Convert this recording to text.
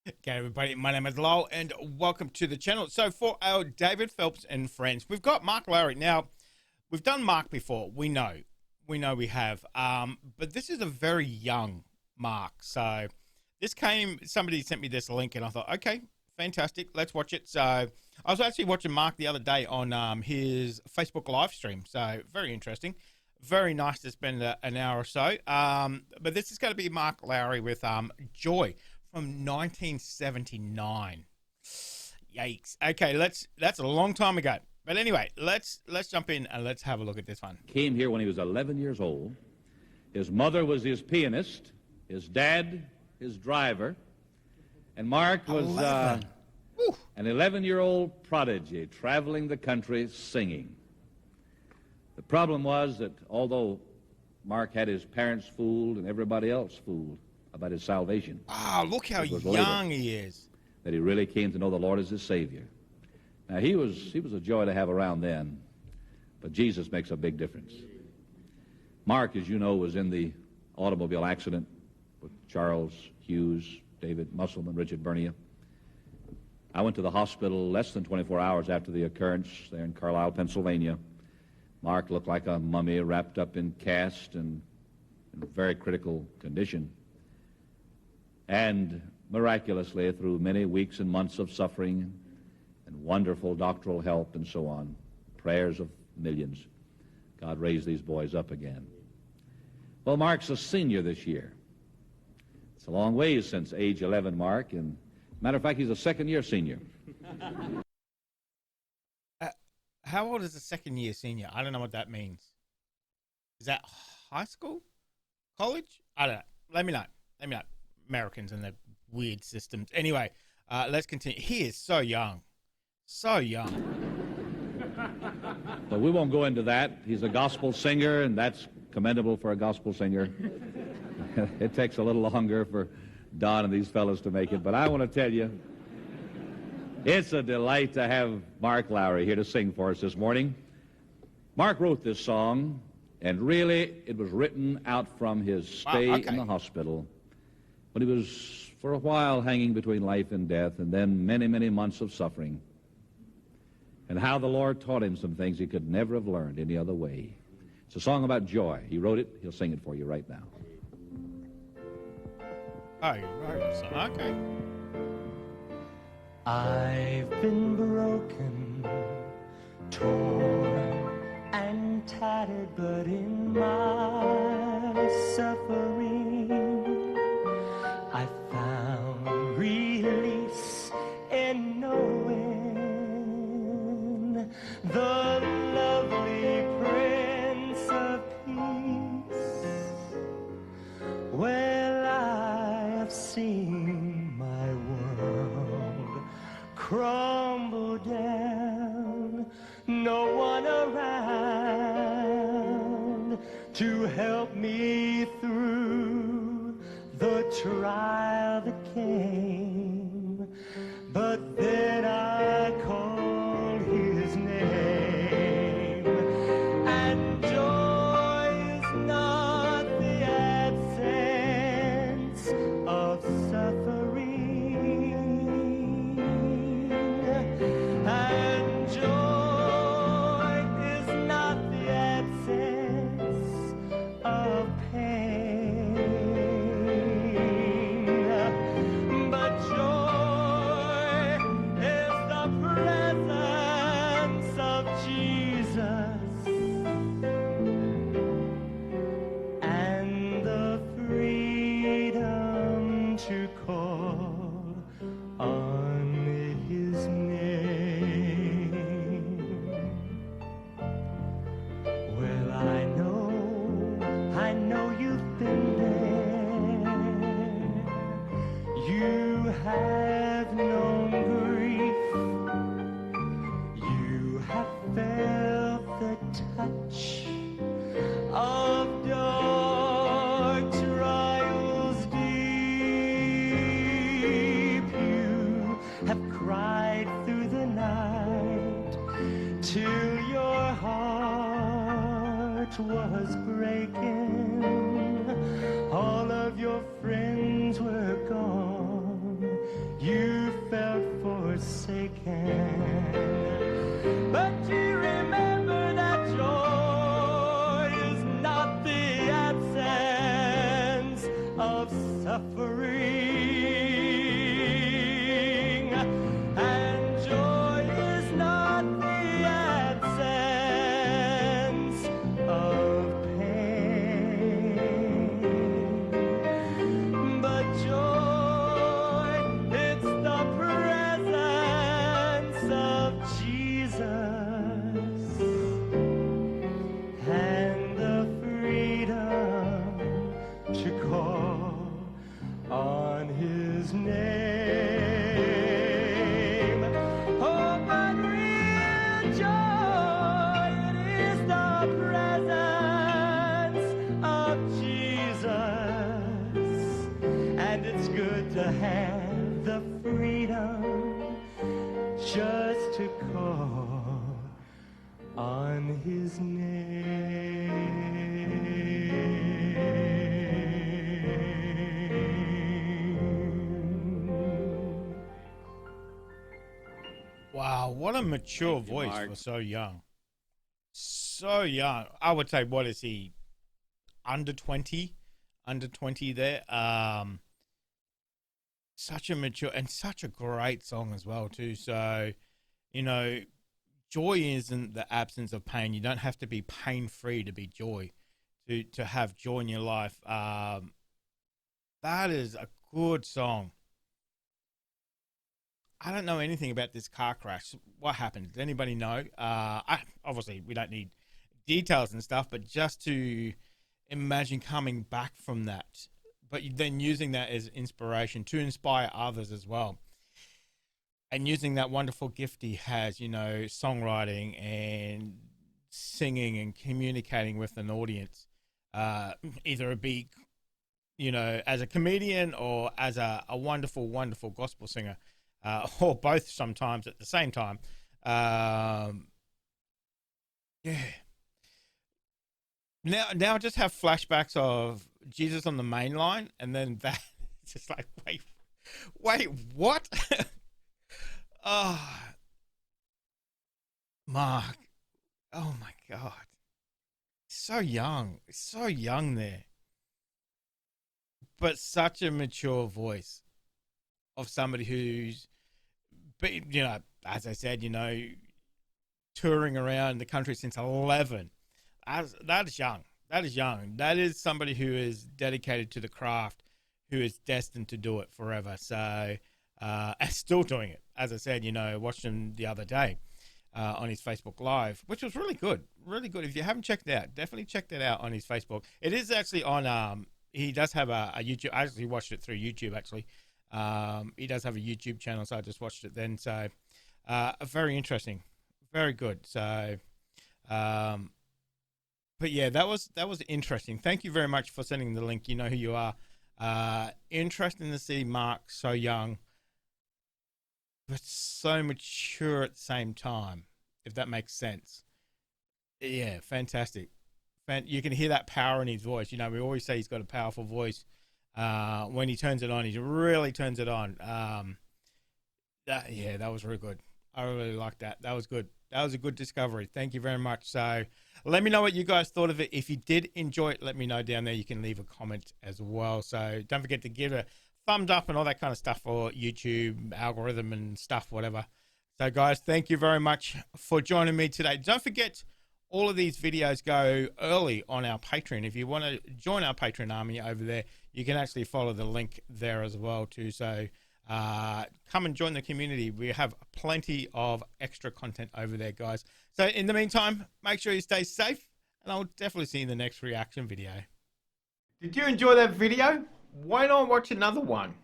Okay, everybody, my name is Lowell, and welcome to the channel. So for our David Phelps and friends, we've got Mark Lowry. Now, we've done Mark before. We know we have. But this is a very young Mark. So somebody sent me this link, and I thought, okay, fantastic, let's watch it. So I was actually watching Mark the other day on his Facebook live stream. So very interesting. Very nice to spend an hour or so. But this is going to be Mark Lowry with Joy from 1979. Yikes. Okay, that's a long time ago. But anyway, let's jump in and let's have a look at this one. Came here when he was 11 years old. His mother was his pianist, his dad his driver, and Mark was an 11-year-old prodigy traveling the country singing. The problem was that although Mark had his parents fooled and everybody else fooled about his salvation. Ah, look how young he is. That he really came to know the Lord as his Savior. Now, he was a joy to have around then, but Jesus makes a big difference. Mark, as you know, was in the automobile accident with Charles Hughes, David Musselman, Richard Bernia. I went to the hospital less than 24 hours after the occurrence there in Carlisle, Pennsylvania. Mark looked like a mummy wrapped up in cast and in very critical condition. And miraculously, through many weeks and months of suffering and wonderful doctoral help and so on, prayers of millions, God raised these boys up again. Well, Mark's a senior this year. It's a long ways since age 11, Mark, and matter of fact, he's a second-year senior. How old is a second-year senior? I don't know what that means. Is that high school? College? I don't know. Let me know. Americans and their weird systems. Anyway, let's continue. He is so young. So young. But we won't go into that. He's a gospel singer, and that's commendable for a gospel singer. It takes a little longer for Don and these fellows to make it, but I want to tell you, it's a delight to have Mark Lowry here to sing for us this morning. Mark wrote this song, and really it was written out from his stay in the hospital. But he was, for a while, hanging between life and death, and then many, many months of suffering. And how the Lord taught him some things he could never have learned any other way. It's a song about joy. He wrote it. He'll sing it for you right now. Oh, you wrote a song. Okay. I've been broken, torn, and tattered, but in my suffering, I found release in knowing the lovely Prince of Peace. Well, I have seen my world crumble down, no one around to help me through the trial that came, but then I called his name, and joy is not the absence of suffering, and joy is not the absence of pain, but joy is the presence of Jesus and the freedom to call on his name. Well, I know you've been there. You have known grief. You have felt the touch of dark trials deep. You have cried through the night till your heart was breaking. All of your friends were gone. you felt forsaken. But you remember that joy is not the absence of suffering, and joy is not the absence of pain, but joy, it's the presence of Jesus and the freedom to call on his name. Oh, but real joy, it is the presence of Jesus, and it's good to have the freedom just to call on his name. Wow, what a mature Thank you, voice Mark. for so young. So young. I would say, what is he? Under 20? Under 20 there. Such a mature and such a great song as well too. So, you know, joy isn't the absence of pain. You don't have to be pain free to be joy, to have joy in your life. That is a good song. I don't know anything about this car crash. What happened? Does anybody know? Obviously, we don't need details and stuff, but just to imagine coming back from that, but then using that as inspiration to inspire others as well. And using that wonderful gift he has, you know, songwriting and singing and communicating with an audience, either it be, you know, as a comedian or as a wonderful, wonderful gospel singer. Or both sometimes at the same time. Yeah. Now I just have flashbacks of Jesus on the main line, and then that it's just like, wait, what? Oh, Mark. Oh my God. So young there, but such a mature voice of somebody who's, you know, as I said, you know, touring around the country since 11. That is young. That is young. That is somebody who is dedicated to the craft, who is destined to do it forever. So, and still doing it. As I said, you know, watched him the other day on his Facebook Live, which was really good. Really good. If you haven't checked it out, definitely check that out on his Facebook. It is actually on, he does have a YouTube. I actually watched it through YouTube, actually. He does have a YouTube channel, so I just watched it then. So, very interesting, very good. So, but yeah, that was interesting. Thank you very much for sending the link. You know who you are. Interesting to see Mark so young, but so mature at the same time, if that makes sense. Yeah, fantastic. You can hear that power in his voice. You know, we always say he's got a powerful voice. When he turns it on, he really turns it on. That was really good. I really liked that. That was good. That was a good discovery. Thank you very much. So let me know what you guys thought of it. If you did enjoy it, let me know down there. You can leave a comment as well. So don't forget to give a thumbs up and all that kind of stuff for YouTube algorithm and stuff, whatever. So guys, thank you very much for joining me today. Don't forget, all of these videos go early on our Patreon. If you want to join our Patreon army over there, you can actually follow the link there as well too. So come and join the community. We have plenty of extra content over there, guys. So in the meantime, make sure you stay safe, and I'll definitely see you in the next reaction video. Did you enjoy that video? Why not watch another one?